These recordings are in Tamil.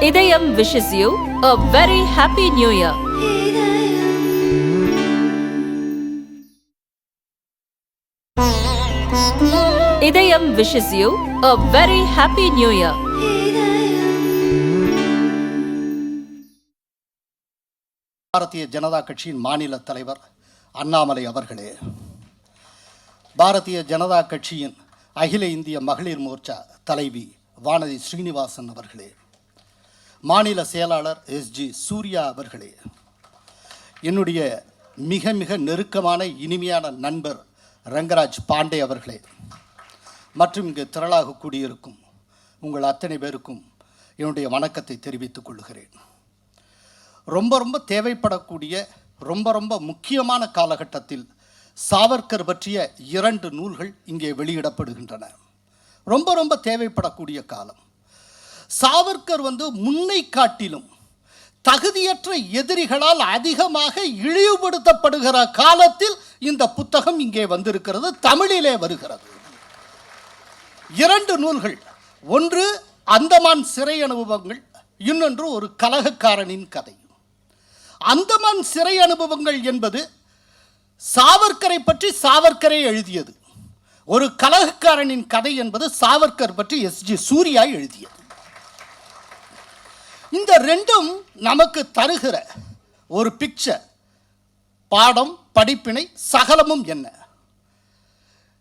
இதயம் wishes you a very happy new year. இதயம் wishes you a very happy new year. Bharatiya Janata கட்சியின் மாநில தலைவர் அண்ணாமலை அவர்களே, பாரதிய ஜனதா கட்சியின் அகில இந்திய மகளிர் மோர்ச்சா தலைவி வானதி ஸ்ரீனிவாசன் அவர்களே, மாநில செயலாளர் எஸ்ஜி சூர்யா அவர்களே, என்னுடைய மிக மிக நெருக்கமான இனிமையான நண்பர் ரங்கராஜ் பாண்டே அவர்களே, மற்றும் இங்கு திரளாக கூடியிருக்கும் உங்கள் அத்தனை பேருக்கும் என்னுடைய வணக்கத்தை தெரிவித்துக் கொள்கிறேன். ரொம்ப தேவைப்படக்கூடிய ரொம்ப முக்கியமான காலகட்டத்தில் சாவர்கர் பற்றிய 2 நூல்கள் இங்கே வெளியிடப்படுகின்றன. ரொம்ப தேவைப்படக்கூடிய காலம். சாவர்கர் முன்னை காட்டிலும் தகுதியற்ற எதிரிகளால் அதிகமாக இழிவுபடுத்தப்படுகிற காலத்தில் இந்த புத்தகம் இங்கே வந்திருக்கிறது, தமிழிலே வருகிறது. 2 நூல்கள், ஒன்று அந்தமான் சிறை அனுபவங்கள், இன்னொன்று ஒரு கலகக்காரனின் கதை. அந்தமான் சிறை அனுபவங்கள் என்பது சாவர்கரை பற்றி சாவர்கரை எழுதியது. ஒரு கலகக்காரனின் கதை என்பது சாவர்கர் பற்றி எஸ்ஜி சூர்யா எழுதியது. இந்த 2ம் நமக்கு தருகிற ஒரு பிக்சர், பாடம், படிப்பினை, சகலமும் என்ன.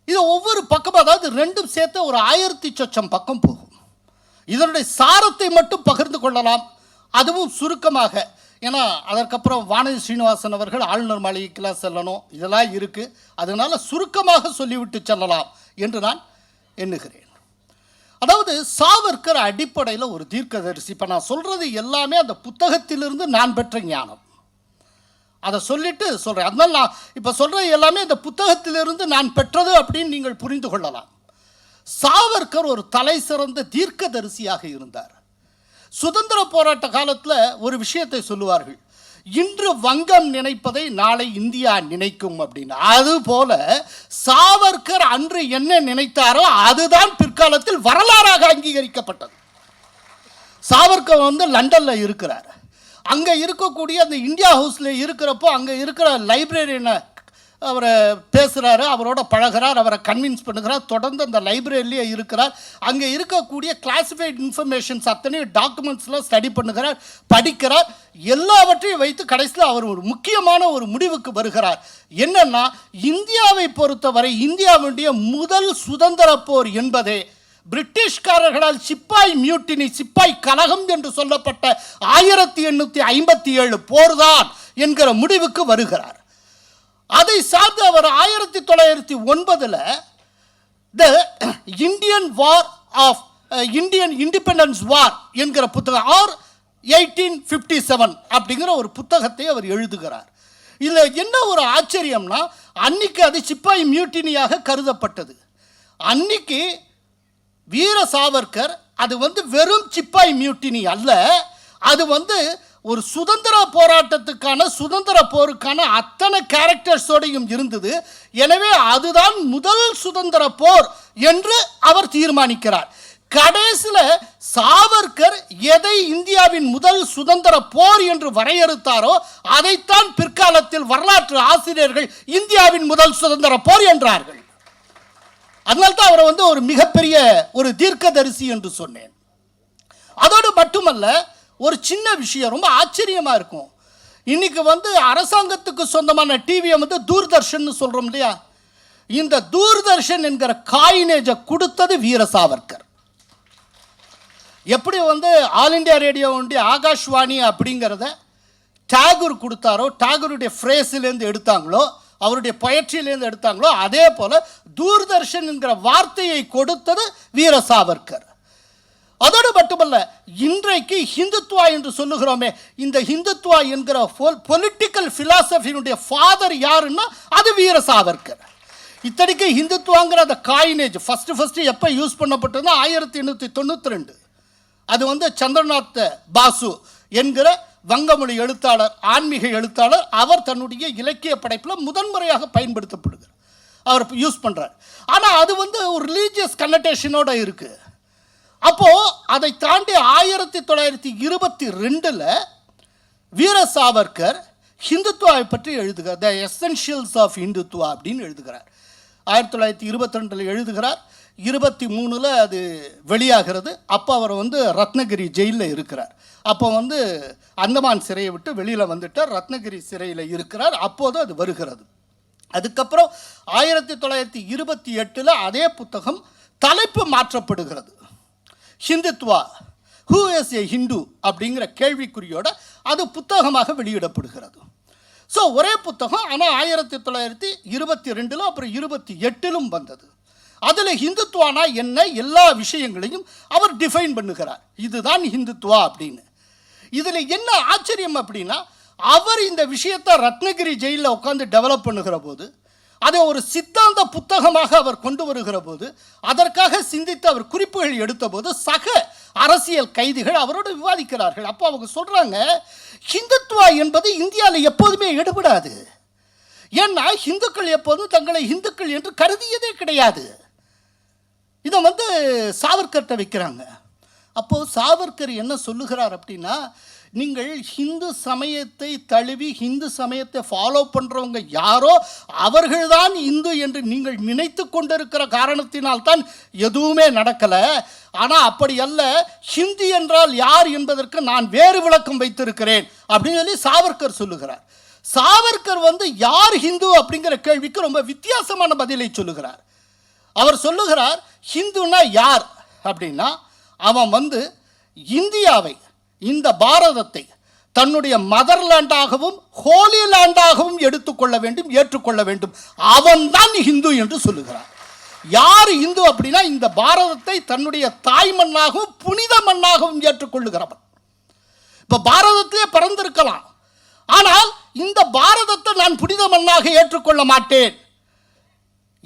இது ஒவ்வொரு பக்கம், அதாவது 2ம் சேர்த்து ஒரு 1000 சொச்சம் பக்கம் போகும். இதனுடைய சாரத்தை மட்டும் பகிர்ந்து கொள்ளலாம், அதுவும் சுருக்கமாக. ஏன்னா அதற்கப்புறம் வானதி ஸ்ரீனிவாசன் அவர்கள் ஆளுநர் மாளிகைக்கெல்லாம் செல்லணும், இதெல்லாம் இருக்குது. அதனால் சுருக்கமாக சொல்லிவிட்டு செல்லலாம் என்று நான் எண்ணுகிறேன். அதாவது சாவர்கர் அடிப்படையில் ஒரு தீர்க்கதரிசி. இப்போ நான் சொல்கிறது எல்லாமே அந்த புத்தகத்திலிருந்து நான் பெற்ற ஞானம், அதை சொல்லிட்டு சொல்கிறேன். அதனால் நான் இப்போ சொல்கிறது எல்லாமே அந்த புத்தகத்திலிருந்து நான் பெற்றது அப்படின்னு நீங்கள் புரிந்து கொள்ளலாம். சாவர்கர் ஒரு தலை சிறந்த தீர்க்கதரிசியாக இருந்தார். சுதந்திர போராட்ட காலத்தில் ஒரு விஷயத்தை சொல்லுவார்கள், இன்று வங்கம் நினைப்பதை நாளை இந்தியா நினைக்கும் அப்படின்னு. அதுபோல சாவர்கர் அன்று என்ன நினைத்தாரோ அதுதான் பிற்காலத்தில் வரலாறாக அங்கீகரிக்கப்பட்டது. சாவர்கர் லண்டனில் இருக்கிறார். அங்கே இருக்கக்கூடிய அந்த இந்தியா ஹவுஸில் இருக்கிறப்போ அங்கே இருக்கிற லைப்ரரியனை அவரை பேசுகிறாரு, அவரோட பழகிறார், அவரை கன்வின்ஸ் பண்ணுகிறார். தொடர்ந்து அந்த லைப்ரரியிலேயே இருக்கிறார். அங்கே இருக்கக்கூடிய கிளாசிஃபைடு இன்ஃபர்மேஷன்ஸ் அத்தனையும் டாக்குமெண்ட்ஸ்லாம் ஸ்டடி பண்ணுகிறார், படிக்கிறார். எல்லாவற்றையும் வைத்து கடைசியில் அவர் ஒரு முக்கியமான ஒரு முடிவுக்கு வருகிறார். என்னன்னா, இந்தியாவை பொறுத்தவரை இந்தியாவுடைய முதல் சுதந்திர போர் என்பதே பிரிட்டிஷ்காரர்களால் சிப்பாய் மியூட்டினி, சிப்பாய் கலகம் என்று சொல்லப்பட்ட 1857 போர்தான் என்கிற முடிவுக்கு வருகிறார். அதை சார்ந்து அவர் 1909 the Indian war of Indian independence war என்கிற புத்தகம், ஆர் 1857 அப்படிங்கிற ஒரு புத்தகத்தை அவர் எழுதுகிறார். இதில் என்ன ஒரு ஆச்சரியம்னா, அன்னைக்கு அது சிப்பாய் மியூட்டினியாக கருதப்பட்டது. அன்னைக்கு வீர சாவர்கர் அது வெறும் சிப்பாய் மியூட்டினி அல்ல, அது ஒரு சுதந்திர போராட்டத்துக்கான, சுதந்திர போருக்கான அத்தனை கேரக்டர்ஸோடையும் இருந்தது. எனவே அதுதான் முதல் சுதந்திர போர் என்று அவர் தீர்மானிக்கிறார். கடைசியில் சாவர்கர் எதை இந்தியாவின் முதல் சுதந்திர போர் என்று வரையறுத்தாரோ அதைத்தான் பிற்காலத்தில் வரலாற்று ஆசிரியர்கள் இந்தியாவின் முதல் சுதந்திர போர் என்றார்கள். அதனால்தான் அவரை ஒரு மிகப்பெரிய ஒரு தீர்க்கதரிசி என்று சொன்னேன். அதோடு மட்டுமல்ல, ஒரு சின்ன விஷயம் ரொம்ப ஆச்சரியமாக இருக்கும். இன்னைக்கு அரசாங்கத்துக்கு சொந்தமான டிவியை தூர்தர்ஷன் சொல்கிறோம் இல்லையா, இந்த தூர்தர்ஷன் என்கிற காயினேஜை கொடுத்தது வீர சாவர்கர். எப்படி ஆல் இண்டியா ரேடியோ ஆகாஷ்வாணி அப்படிங்கிறத டாகூர் கொடுத்தாரோ, டாகூருடைய ஃப்ரேஸிலேருந்து எடுத்தாங்களோ, அவருடைய பயிற்சியிலேருந்து எடுத்தாங்களோ, அதே போல் தூர்தர்ஷன் என்கிற வார்த்தையை கொடுத்தது வீர சாவர்கர். அதோடு மட்டுமல்ல, இன்றைக்கு ஹிந்துத்வா என்று சொல்லுகிறோமே, இந்த ஹிந்துத்வா என்கிற பொலிட்டிக்கல் ஃபிலாசபியினுடைய ஃபாதர் யாருன்னா அது வீர சாவர்கர். இத்தனைக்கு ஹிந்துத்வாங்கிற அந்த காயினேஜ் ஃபஸ்ட்டு எப்போ யூஸ் பண்ணப்பட்டதுன்னா 1892. அது சந்திரநாத் பாசு என்கிற வங்கமொழி எழுத்தாளர், ஆன்மீக எழுத்தாளர், அவர் தன்னுடைய இலக்கிய படைப்பில் முதன்முறையாக பயன்படுத்தப்படுகிறார், அவர் யூஸ் பண்ணுறார். ஆனால் அது ஒரு ரிலீஜியஸ் கன்னடேஷனோடு இருக்குது. அப்போது அதை தாண்டி 1922 வீர சாவர்கர் ஹிந்துத்துவாவை பற்றி எழுதுகிறார். த எசென்ஷியல்ஸ் ஆஃப் ஹிந்துத்துவா அப்படின்னு எழுதுகிறார். 1922 எழுதுகிறார். 23 அது வெளியாகிறது. அப்போ அவர் ரத்னகிரி ஜெயிலில் இருக்கிறார். அப்போ அந்தமான் சிறையை விட்டு வெளியில் வந்துட்டார். ரத்னகிரி சிறையில் இருக்கிறார். அப்போது அது வருகிறது. அதுக்கப்புறம் 1928 அதே புத்தகம் தலைப்பு மாற்றப்படுகிறது. Hindutva, who is a Hindu அப்படிங்கிற கேள்விக்குறியோட அது புத்தகமாக வெளியிடப்படுகிறது. ஸோ ஒரே புத்தகம், ஆனால் 1922 அப்புறம் 28 வந்தது. அதில் ஹிந்துத்வானா என்ன எல்லா விஷயங்களையும் அவர் டிஃபைன் பண்ணுகிறார். இதுதான் ஹிந்துத்வா அப்படின்னு. இதில் என்ன ஆச்சரியம் அப்படின்னா, அவர் இந்த விஷயத்தை ரத்னகிரி ஜெயிலில் உட்காந்து டெவலப் பண்ணுகிற போது, அதை ஒரு சித்தாந்த புத்தகமாக அவர் கொண்டு வருகிற போது, அதற்காக சிந்தித்து அவர் குறிப்புகள் எடுத்த போது சக அரசியல் கைதிகள் அவரோடு விவாதிக்கிறார்கள். அப்போ அவங்க சொல்கிறாங்க, ஹிந்துத்வா என்பது இந்தியாவில் எப்போதுமே எடுபடாது. ஏன்னா ஹிந்துக்கள் எப்போதும் தங்களை இந்துக்கள் என்று கருதியதே கிடையாது. இதை சாவர்கர்கிட்ட வைக்கிறாங்க. அப்போது சாவர்கர் என்ன சொல்லுகிறார் அப்படின்னா, நீங்கள் ஹிந்து சமயத்தை தழுவி ஹிந்து சமயத்தை ஃபாலோ பண்ணுறவங்க யாரோ அவர்கள்தான் இந்து என்று நீங்கள் நினைத்து கொண்டிருக்கிற காரணத்தினால்தான் எதுவுமே நடக்கலை. ஆனால் அப்படி அல்ல, ஹிந்து என்றால் யார் என்பதற்கு நான் வேறு விளக்கம் வைத்திருக்கிறேன் அப்படின்னு சொல்லி சாவர்கர் சொல்லுகிறார். சாவர்கர் யார் ஹிந்து அப்படிங்கிற கேள்விக்கு ரொம்ப வித்தியாசமான பதிலை சொல்லுகிறார். அவர் சொல்லுகிறார், ஹிந்துனா யார் அப்படின்னா, அவன் இந்தியாவை, இந்த பாரதத்தை தன்னுடைய மதர்லேண்டாகவும் ஹோலி லேண்டாகவும் எடுத்துக்கொள்ள வேண்டும், ஏற்றுக்கொள்ள வேண்டும், அவன்தான் ஹிந்து என்று சொல்லுகிறார். யார் இந்து அப்படின்னா, இந்த பாரதத்தை தன்னுடைய தாய் மண்ணாகவும் புனித மண்ணாகவும் ஏற்றுக்கொள்ளுகிறவன். இப்போ பாரதத்திலே பிறந்திருக்கலாம், ஆனால் இந்த பாரதத்தை நான் புனித மண்ணாக ஏற்றுக்கொள்ள மாட்டேன்.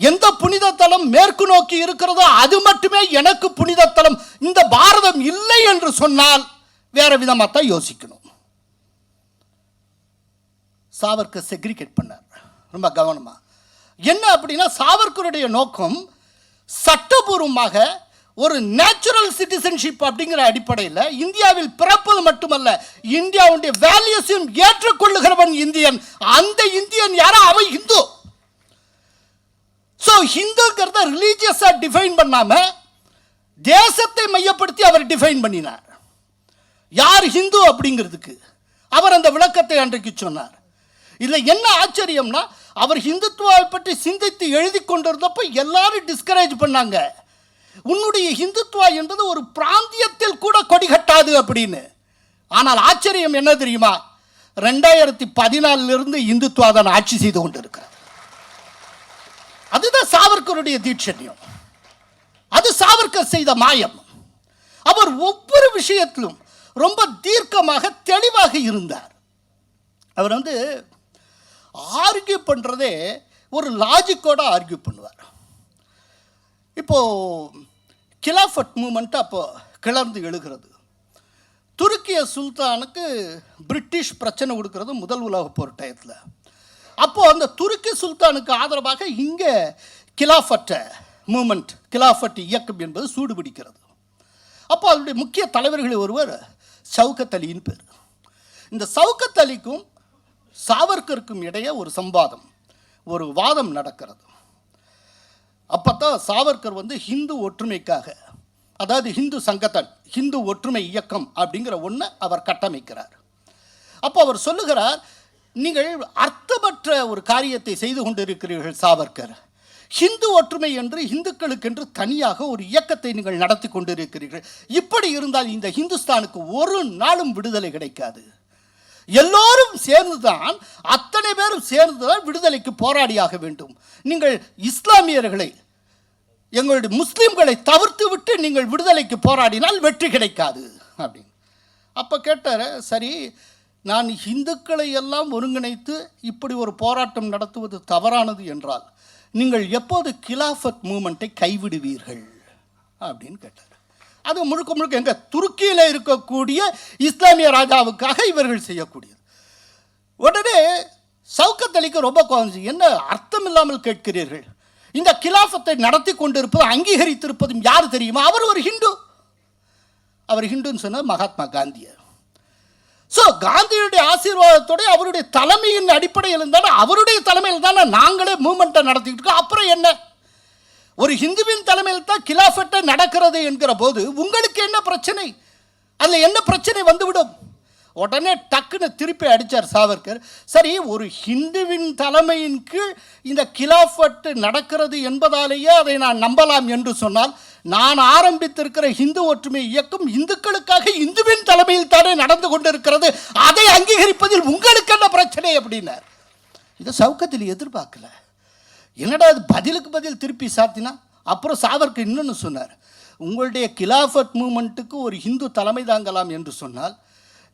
எந்த புனித தலம் மேற்கு நோக்கி இருக்கிறதோ அது மட்டுமே எனக்கு புனித தலம். இந்த பாரதம் இல்லை என்று சொன்னால் வேற விதமாக தான் யோசிக்கணும். சாவர்கர் செக்ரிகேட் பண்ணார் ரொம்ப கவனமா. என்ன அப்படின்னா, சாவர்கருடைய நோக்கம் சட்டபூர்வமாக ஒரு நேச்சுரல் சிட்டிசன்ஷிப் அப்படிங்கிற அடிப்படையில் இந்தியாவில் பிறப்பது மட்டுமல்ல, இந்தியாவுடைய வேல்யூஸையும் ஏற்றுக்கொள்ளுகிறவன் இந்தியன். அந்த இந்தியன் யாரோ அவன் இந்து. ஸோ ஹிந்துங்கிறத ரிலீஜியஸாக டிஃபைன் பண்ணாமல் தேசத்தை மையப்படுத்தி அவர் டிஃபைன் பண்ணினார். யார் ஹிந்து அப்படிங்கிறதுக்கு அவர் அந்த விளக்கத்தை அன்றைக்கு சொன்னார். இதில் என்ன ஆச்சரியம்னா, அவர் ஹிந்துத்துவாவை பற்றி சிந்தித்து எழுதி கொண்டிருந்தப்போ எல்லாரும் டிஸ்கரேஜ் பண்ணாங்க. உன்னுடைய ஹிந்துத்துவா என்பது ஒரு பிராந்தியத்தில் கூட கொடிகட்டாது அப்படின்னு. ஆனால் ஆச்சரியம் என்ன தெரியுமா, 2014 இந்துத்துவா தான் ஆட்சி செய்து கொண்டிருக்கிறது. அதுதான் சாவர்கருடைய தீட்சண்யம். அது சாவர்கர் செய்த மாயம். அவர் ஒவ்வொரு விஷயத்திலும் ரொம்ப தீர்க்கமாக தெளிவாக இருந்தார். அவர் ஆர்கியூ பண்ணுறதே ஒரு லாஜிக்கோட ஆர்கியூ பண்ணுவார். இப்போது கிலாஃபட் மூமெண்ட் அப்போ கிளர்ந்து எழுகிறது. துருக்கிய சுல்தானுக்கு பிரிட்டிஷ் பிரச்சனை கொடுக்கறது முதல் உலக போர் டயத்தில். அப்போது அந்த துருக்கி சுல்தானுக்கு ஆதரவாக இங்கே கிலாஃபட் மூமெண்ட், கிலாஃபட் இயக்கம் என்பது சூடுபிடிக்கிறது. அப்போ அதனுடைய முக்கிய தலைவர்களில் ஒருவர் ஷவுகத் அலியின் பேர். இந்த ஷவுகத் அலிக்கும் சாவர்கருக்கும் இடையே ஒரு சம்வாதம், ஒரு வாதம் நடக்கிறது. அப்போ தான் சாவர்கர் ஹிந்து ஒற்றுமைக்காக, அதாவது ஹிந்து சங்கத்தன், ஹிந்து ஒற்றுமை இயக்கம் அப்படிங்கிற ஒன்றை அவர் கட்டமைக்கிறார். அப்போ அவர் சொல்லுகிறார், நீங்கள் அர்த்தமற்ற ஒரு காரியத்தை செய்து கொண்டிருக்கிறீர்கள் சாவர்கர். ஹிந்து ஒற்றுமை என்று இந்துக்களுக்கென்று தனியாக ஒரு இயக்கத்தை நீங்கள் நடத்தி கொண்டிருக்கிறீர்கள். இப்படி இருந்தால் இந்த ஹிந்துஸ்தானுக்கு ஒரு நாளும் விடுதலை கிடைக்காது. எல்லோரும் சேர்ந்துதான், அத்தனை பேரும் சேர்ந்துதான் விடுதலைக்கு போராடியாக வேண்டும். நீங்கள் இஸ்லாமியர்களை, எங்களுடைய முஸ்லீம்களை தவிர்த்து விட்டு நீங்கள் விடுதலைக்கு போராடினால் வெற்றி கிடைக்காது அப்படின்னு. அப்போ கேட்டார், சரி, நான் இந்துக்களை எல்லாம் ஒருங்கிணைத்து இப்படி ஒரு போராட்டம் நடத்துவது தவறானது என்றால் நீங்கள் எப்போது கிலாஃபத் மூமெண்ட்டை கைவிடுவீர்கள் அப்படின்னு கேட்டார். அது முழுக்க முழுக்க எங்கள் துருக்கியில் இருக்கக்கூடிய இஸ்லாமிய ராஜாவுக்காக இவர்கள் செய்யக்கூடியது. உடனே ஷவுகத் அலிக்கு ரொம்ப குறைஞ்சி, என்ன அர்த்தம் இல்லாமல் கேட்கிறீர்கள், இந்த கிலாஃபத்தை நடத்தி கொண்டிருப்பது, அங்கீகரித்திருப்பதும் யார் தெரியுமா, அவர் ஒரு ஹிந்து. அவர் ஹிந்துன்னு சொன்னார் மகாத்மா காந்தியை. ஸோ காந்தியுடைய ஆசீர்வாதத்தோட அவருடைய தலைமையின் அடிப்படையில் இருந்தாலும் அவருடைய தலைமையில் தானே நாங்களே மூமெண்ட்டை நடத்திக்கிட்டு இருக்கோம். அப்புறம் என்ன, ஒரு ஹிந்துவின் தலைமையில் தான் கிலாஃபட்டை நடக்கிறது என்கிற போது உங்களுக்கு என்ன பிரச்சனை, அதில் என்ன பிரச்சனை வந்துவிடும்? உடனே டக்குன்னு திருப்பி அடித்தார் சாவர்கர். சரி, ஒரு ஹிந்துவின் தலைமையின் கீழ் இந்த கிலாஃபட் நடக்கிறது என்பதாலேயே அதை நான் நம்பலாம் என்று சொன்னால், நான் ஆரம்பித்திருக்கிற இந்து ஒற்றுமை இயக்கம் இந்துக்களுக்காக இந்துவின் தலைமையில் தானே நடந்து கொண்டிருக்கிறது, அதை அங்கீகரிப்பதில் உங்களுக்கு என்ன பிரச்சனை அப்படின்னார். இதை சவுக்கத்தில் எதிர்பார்க்கல. என்னடா அது பதிலுக்கு பதில் திருப்பி சாத்தினா. அப்புறம் சாவர்கர் இன்னொன்று சொன்னார், உங்களுடைய கிலாஃபட் மூமெண்ட்டுக்கு ஒரு ஹிந்து தலைமை தாங்கலாம் என்று சொன்னால்,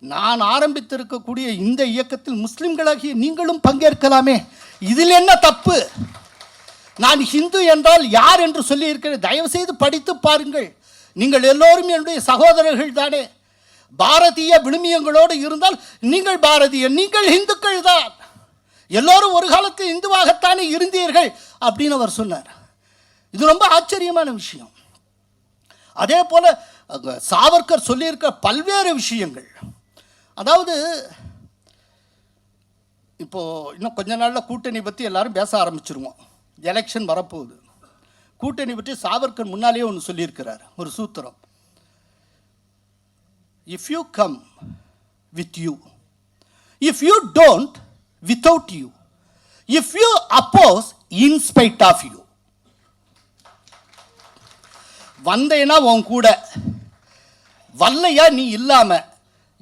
நான் ஆரம்பித்திருக்கக்கூடிய இந்த இயக்கத்தில் முஸ்லிம்களாகிய நீங்களும் பங்கேற்கலாமே, இதில் என்ன தப்பு? நான் ஹிந்து என்றால் யார் என்று சொல்லியிருக்கிறேன், தயவு செய்து படித்து பாருங்கள். நீங்கள் எல்லோரும் என்னுடைய சகோதரர்கள் தானே. பாரதிய விழுமியங்களோடு இருந்தால் நீங்கள் பாரதிய, நீங்கள் இந்துக்கள் தான், எல்லோரும் ஒரு காலத்தில் இந்துவாகத்தானே இருந்தீர்கள் அப்படின்னு அவர் சொன்னார். இது ரொம்ப ஆச்சரியமான விஷயம். அதே போல சாவர்கர் சொல்லியிருக்க பல்வேறு விஷயங்கள், அதாவது இப்போது இன்னும் கொஞ்ச நாளில் கூட்டணி பற்றி எல்லாரும் பேச ஆரம்பிச்சிருவோம். எலெக்ஷன் வரப்போகுது. கூட்டணி பற்றி சாவர்கர் முன்னாலேயே ஒன்று சொல்லியிருக்கிறார், ஒரு சூத்திரம். If you come with you, if you don't without you, if you oppose in spite of you. வந்தேனா உன் கூட, வல்லையா நீ இல்லாம,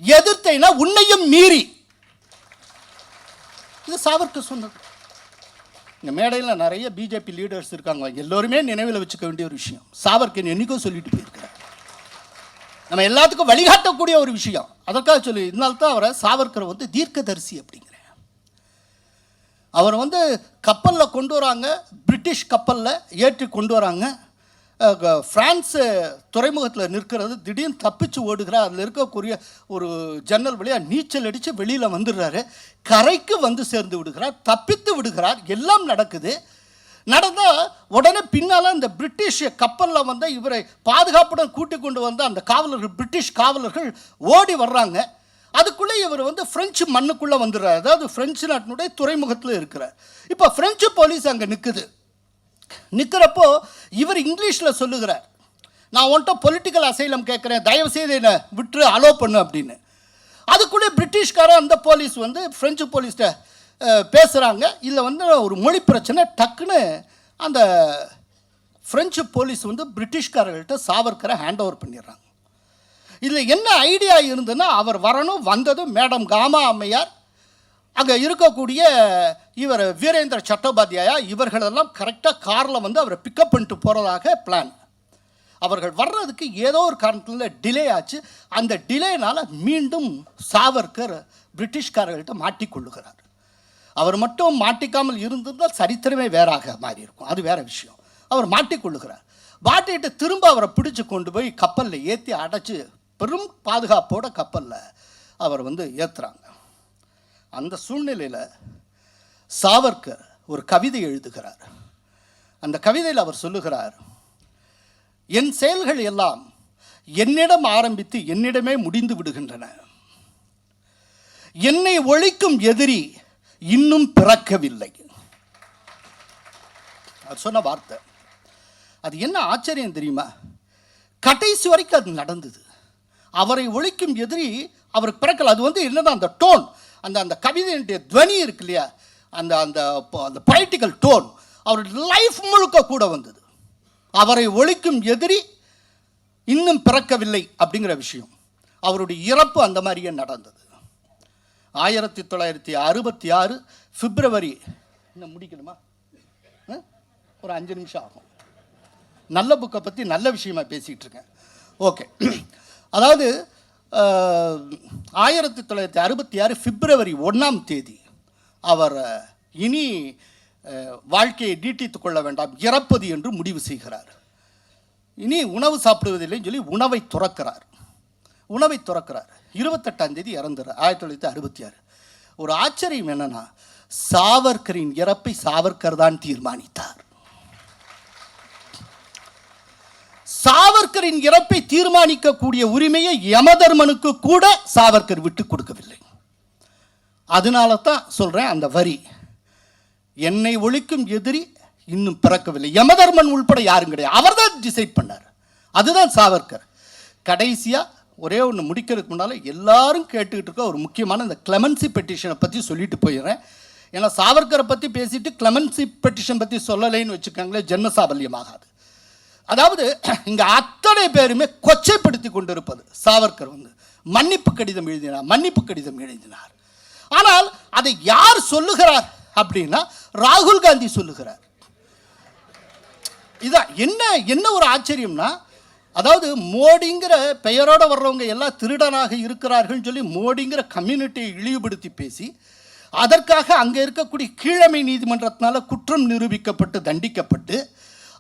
எதிர்த்தேனா உன்னையும் மீறி. இது சாவர்கர் சொன்னது. இந்த மேடையில் நிறைய பிஜேபி லீடர்ஸ் இருக்காங்க, எல்லோருமே நினைவில் வச்சுக்க வேண்டிய ஒரு விஷயம். சாவர்கர் என்னைக்கும் சொல்லிட்டு போயிருக்கிறார், நம்ம எல்லாத்துக்கும் வழிகாட்டக்கூடிய ஒரு விஷயம். அதற்காக சொல்லி இதனால்தான் அவரை சாவர்கரை வந்து தீர்க்கதரிசி அப்படிங்கிறேன். அவர் வந்து கப்பலில் கொண்டு வராங்க, பிரிட்டிஷ் கப்பலில் ஏற்றி கொண்டு வராங்க. பிரான்ஸ் துறைமுகத்தில் நிற்கிறது, திடீர்னு தப்பிச்சு ஓடுகிறார். அதில் இருக்கக்கூடிய ஒரு ஜன்னல் வழியாக நீச்சல் அடித்து வெளியில் வந்துடுறாரு. கரைக்கு வந்து சேர்ந்து விடுகிறார், தப்பித்து விடுகிறார். எல்லாம் நடக்குது. நடந்தால் உடனே பின்னால் இந்த பிரிட்டிஷ் கப்பலில் வந்து இவரை பாதுகாப்புடன் கூட்டி கொண்டு வந்த அந்த காவலர்கள், பிரிட்டிஷ் காவலர்கள் ஓடி வர்றாங்க. அதுக்குள்ளே இவர் வந்து பிரெஞ்சு மண்ணுக்குள்ளே வந்துடுறார், அதாவது பிரெஞ்சு நாட்டினுடைய துறைமுகத்தில் இருக்கிறார். இப்போ பிரெஞ்சு போலீஸ் அங்கே நிற்குது. நிற்கிறப்போ இவர் இங்கிலீஷில் சொல்லுகிறார், நான் உன்ட்ட பொலிட்டிக்கல் அசைலம் கேட்குறேன், தயவுசெய்து என்னை விட்டு அலோ பண்ணு அப்படின்னு. அதுக்குள்ளே பிரிட்டிஷ்காரன் அந்த போலீஸ் வந்து ஃப்ரெஞ்சு போலீஸ்கிட்ட பேசுகிறாங்க. இதில் வந்து ஒரு மொழி பிரச்சனை. டக்குன்னு அந்த ஃப்ரெஞ்சு போலீஸ் வந்து பிரிட்டிஷ்காரர்கள்ட்ட சாவர்கரை ஹேண்ட் ஓவர் பண்ணிடுறாங்க. இதில் என்ன ஐடியா இருந்ததுன்னா, அவர் வரணும், வந்ததும் மேடம் காமா அம்மையார், அங்கே இருக்கக்கூடிய இவர் வீரேந்திர சட்டோபாத்யாயா, இவர்களெல்லாம் கரெக்டாக காரில் வந்து அவரை பிக்கப் பண்ணிட்டு போகிறதாக பிளான். அவர்கள் வர்றதுக்கு ஏதோ ஒரு காரணத்தில் டிலே ஆச்சு. அந்த டிலேனால் மீண்டும் சாவர்கர் பிரிட்டிஷ்காரர்கள்ட்ட மாட்டிக்கொள்ளுகிறார். அவர் மட்டும் மாட்டிக்காமல் இருந்திருந்தால் சரித்திரமே வேறாக மாறி இருக்கும், அது வேற விஷயம். அவர் மாட்டிக்கொள்ளுகிறார். மாட்டிட்டு திரும்ப அவரை பிடிச்சு கொண்டு போய் கப்பலில் ஏற்றி அடைச்சி பெரும் பாதுகாப்போட கப்பலில் அவர் வந்து ஏற்றுறாங்க. அந்த சூழ்நிலையில் சாவர்கர் ஒரு கவிதை எழுதுகிறார். அந்த கவிதையில் அவர் சொல்லுகிறார், என் செயல்கள் எல்லாம் என்னிடம் ஆரம்பித்து என்னிடமே முடிந்து விடுகின்றன. என்னை ஒழிக்கும் எதிரி இன்னும் பிறக்கவில்லை. அவர் சொன்ன வார்த்தை. அது என்ன ஆச்சரியம் தெரியுமா? கடைசி வரைக்கும் அது நடந்தது. அவரை ஒழிக்கும் எதிரி அவருக்கு பிறக்கல. அது வந்து என்னன்னா அந்த டோன், அந்த அந்த கவிதையினுடைய துவனி இருக்கு இல்லையா, அந்த அந்த அந்த பொலிட்டிக்கல் டோன் அவருடைய லைஃப் முழுக்க கூட வந்தது. அவரை ஒழிக்கும் எதிரி இன்னும் பிறக்கவில்லை அப்படிங்கிற விஷயம். அவருடைய இறப்பு அந்த மாதிரியே நடந்தது. 1966 பிப்ரவரி. இன்னும் முடிக்கணுமா? ஒரு 5 நிமிஷம் ஆகும். நல்ல புக்கை பற்றி நல்ல விஷயமா பேசிகிட்டு இருக்கேன். ஓகே, அதாவது 1966 பிப்ரவரி 1 அவர் இனி வாழ்க்கையை நீட்டித்துக் கொள்ள வேண்டாம், இறப்பது என்று முடிவு செய்கிறார். இனி உணவு சாப்பிடுவதில்லைன்னு சொல்லி உணவை துறக்கிறார். 28 இறந்துறார் 1966. ஒரு ஆச்சரியம் என்னன்னா, சாவர்கரின் இறப்பை சாவர்கர் தான் தீர்மானித்தார். சாவர்கரின் இறப்பை தீர்மானிக்கக்கூடிய உரிமையை யமதர்மனுக்கு கூட சாவர்கர் விட்டு கொடுக்கவில்லை. அதனால தான் சொல்றேன், அந்த வரி, என்னை ஒழிக்கும் எதிரி இன்னும் பிறக்கவில்லை. யமதர்மன் உள்பட யாரும் கிடையாது, அவர் தான் டிசைட் பண்ணார். அதுதான் சாவர்கர். கடைசியா ஒரே ஒன்று முடிக்கிறதுக்கு முன்னால எல்லாரும் கேட்டுக்கிட்டு இருக்க ஒரு முக்கியமான இந்த கிளெமன்சி பெட்டிஷனை பற்றி சொல்லிட்டு போயிடுறேன். ஏன்னா சாவர்கரை பற்றி பேசிட்டு கிளெமன்சி பெட்டிஷன் பற்றி சொல்லலைன்னு வச்சுக்கோங்களேன், ஜென்மசாபல்யமாகாது. அதாவது இங்கே அத்தனை பேருமே கொச்சைப்படுத்தி கொண்டிருப்பது, சாவர்கர் மன்னிப்பு கடிதம் எழுதினார். ஆனால் அதை யார் சொல்லுகிறார் அப்படின்னா ராகுல் காந்தி சொல்லுகிறார். இதான் என்ன ஒரு ஆச்சரியம்னா, அதாவது மோடிங்கிற பெயரோட வர்றவங்க எல்லாம் திருடனாக இருக்கிறார்கள் சொல்லி மோடிங்கிற கம்யூனிட்டியை இழிவுபடுத்தி பேசி, அதற்காக அங்கே இருக்கக்கூடிய கீழமை நீதிமன்றத்தினால குற்றம் நிரூபிக்கப்பட்டு தண்டிக்கப்பட்டு,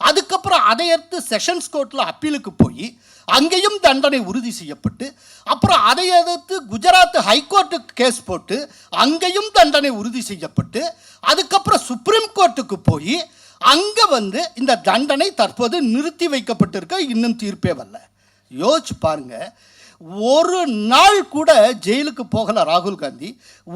அதுக்கப்புறம் அதை எடுத்து செஷன்ஸ் கோர்ட்டில் அப்பீலுக்கு போய் அங்கேயும் தண்டனை உறுதி செய்யப்பட்டு, அப்புறம் அதை எதிர்த்து குஜராத் ஹைகோர்ட்டுக்கு கேஸ் போட்டு அங்கேயும் தண்டனை உறுதி செய்யப்பட்டு, அதுக்கப்புறம் சுப்ரீம் கோர்ட்டுக்கு போய் அங்கே இந்த தண்டனை தற்போது நிறுத்தி வைக்கப்பட்டிருக்க, இன்னும் தீர்ப்பே வரல. யோசிச்சு பாருங்க, ஒரு நாள் கூட ஜெயிலுக்கு போகல ராகுல் காந்தி.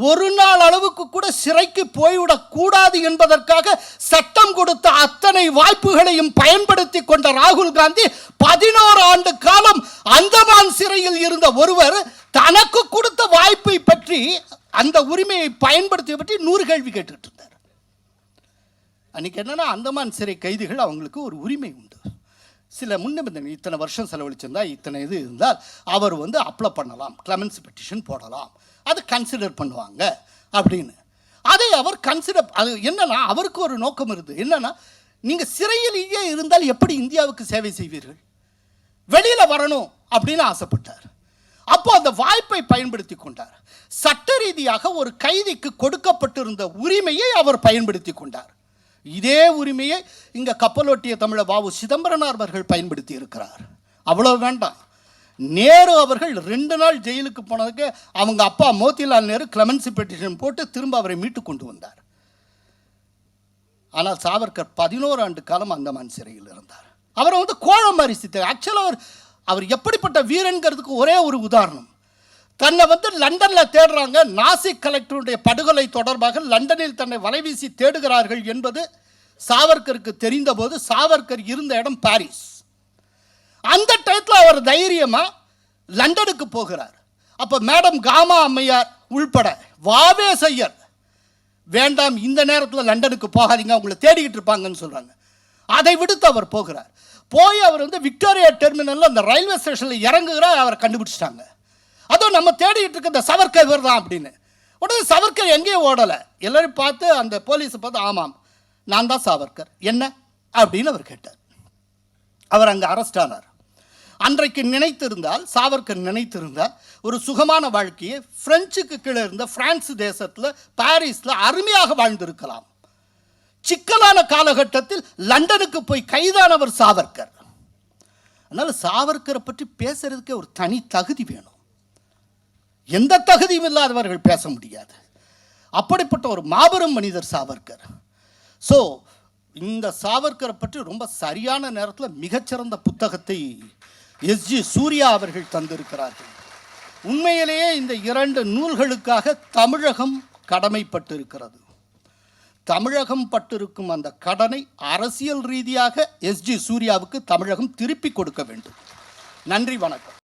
ஒரு நாள் அளவுக்கு கூட சிறைக்கு போய்விடக் கூடாது என்பதற்காக சட்டம் கொடுத்த அத்தனை வாய்ப்புகளையும் பயன்படுத்தி கொண்ட ராகுல் காந்தி 11 ஆண்டு காலம் அந்தமான் சிறையில் இருந்த ஒருவர் தனக்கு கொடுத்த வாய்ப்பை பற்றி, அந்த உரிமையை பயன்படுத்திய பற்றி 100 கேள்வி கேட்டுட்டு இருந்தார். அன்றைக்கி என்னென்னா, அந்தமான் சிறை கைதிகள் அவங்களுக்கு ஒரு உரிமை உண்டு, சில முன்னிபந்தனை, இத்தனை வருஷம் செலவழிச்சிருந்தா இத்தனை இது இருந்தால் அவர் அப்ளை பண்ணலாம், கிளெமன்சி பெட்டிஷன் போடலாம், அது கன்சிடர் பண்ணுவாங்க அப்படின்னு. அதை அவர் கன்சிடர், அது என்னன்னா அவருக்கு ஒரு நோக்கம் இருக்குது. என்னன்னா, நீங்கள் சிறையிலேயே இருந்தால் எப்படி இந்தியாவுக்கு சேவை செய்வீர்கள், வெளியில் வரணும் அப்படின்னு ஆசைப்பட்டார். அப்போ அந்த வாய்ப்பை பயன்படுத்தி கொண்டார். சட்ட ரீதியாக ஒரு கைதிக்கு கொடுக்கப்பட்டிருந்த உரிமையை அவர் பயன்படுத்தி கொண்டார். இதே உரிமையை இங்கே கப்பலோட்டிய தமிழ வாவு சிதம்பரனார் அவர்கள் பயன்படுத்தி இருக்கிறார். அவ்வளோ வேண்டாம், நேரு அவர்கள் 2 நாள் ஜெயிலுக்கு போனதுக்கு அவங்க அப்பா மோதிலால் நேரு கிளெமன்சி பெட்டிஷன் போட்டு திரும்ப அவரை மீட்டு கொண்டு வந்தார். ஆனால் சாவர்கர் 11 ஆண்டு காலம் அந்தமான் சிறையில் இருந்தார். அவரை கோழம் மாதிரி சித்த. ஆக்சுவலாக அவர் எப்படிப்பட்ட வீரன்கிறதுக்கு ஒரே ஒரு உதாரணம், தன்னை லண்டனில் தேடுறாங்க, நாசிக் கலெக்டருடைய படுகொலை தொடர்பாக லண்டனில் தன்னை வலைவீசி தேடுகிறார்கள் என்பது சாவர்கருக்கு தெரிந்தபோது, சாவர்கர் இருந்த இடம் பாரிஸ். அந்த டயத்தில் அவர் தைரியமாக லண்டனுக்கு போகிறார். அப்போ மேடம் காமா அம்மையார் உள்பட வாவே செய்யர், வேண்டாம் இந்த நேரத்தில் லண்டனுக்கு போகாதீங்க, உங்களை தேடிக்கிட்டு இருப்பாங்கன்னு சொல்கிறாங்க. அதை விடுத்து அவர் போகிறார். போய் அவர் விக்டோரியா டெர்மினலில் அந்த ரயில்வே ஸ்டேஷனில் இறங்குகிறார். அவரை கண்டுபிடிச்சிட்டாங்க. அதுவும் நம்ம தேடிட்டு இருக்க இந்த சவர்கர் இவர் தான் அப்படின்னு. உடனே சவர்கர் எங்கேயும் ஓடலை. எல்லாரும் பார்த்து அந்த போலீஸை பார்த்து, ஆமாம் நான் தான் சாவர்கர், என்ன அப்படின்னு அவர் கேட்டார். அவர் அங்கே அரெஸ்ட் ஆனார். அன்றைக்கு நினைத்திருந்தால், சாவர்கர் நினைத்திருந்தால், ஒரு சுகமான வாழ்க்கையை பிரெஞ்சுக்கு கீழே இருந்த பிரான்ஸ் தேசத்தில் பாரிஸில் அருமையாக வாழ்ந்திருக்கலாம். சிக்கலான காலகட்டத்தில் லண்டனுக்கு போய் கைதானவர் சாவர்கர். அதனால் சாவர்கரை பற்றி பேசுறதுக்கே ஒரு தனி தகுதி வேணும். எந்த தகுதியும் இல்லாதவர்கள் பேச முடியாது. அப்படிப்பட்ட ஒரு மாபெரும் மனிதர் சாவர்கர். ஸோ இந்த சாவர்கரை பற்றி ரொம்ப சரியான நேரத்தில் மிகச்சிறந்த புத்தகத்தை எஸ்ஜி சூர்யா அவர்கள் தந்திருக்கிறார்கள். உண்மையிலேயே இந்த 2 நூல்களுக்காக தமிழகம் கடமைப்பட்டிருக்கிறது. தமிழகம் பட்டிருக்கும் அந்த கடனை அரசியல் ரீதியாக எஸ்ஜி சூர்யாவுக்கு தமிழகம் திருப்பி கொடுக்க வேண்டும். நன்றி, வணக்கம்.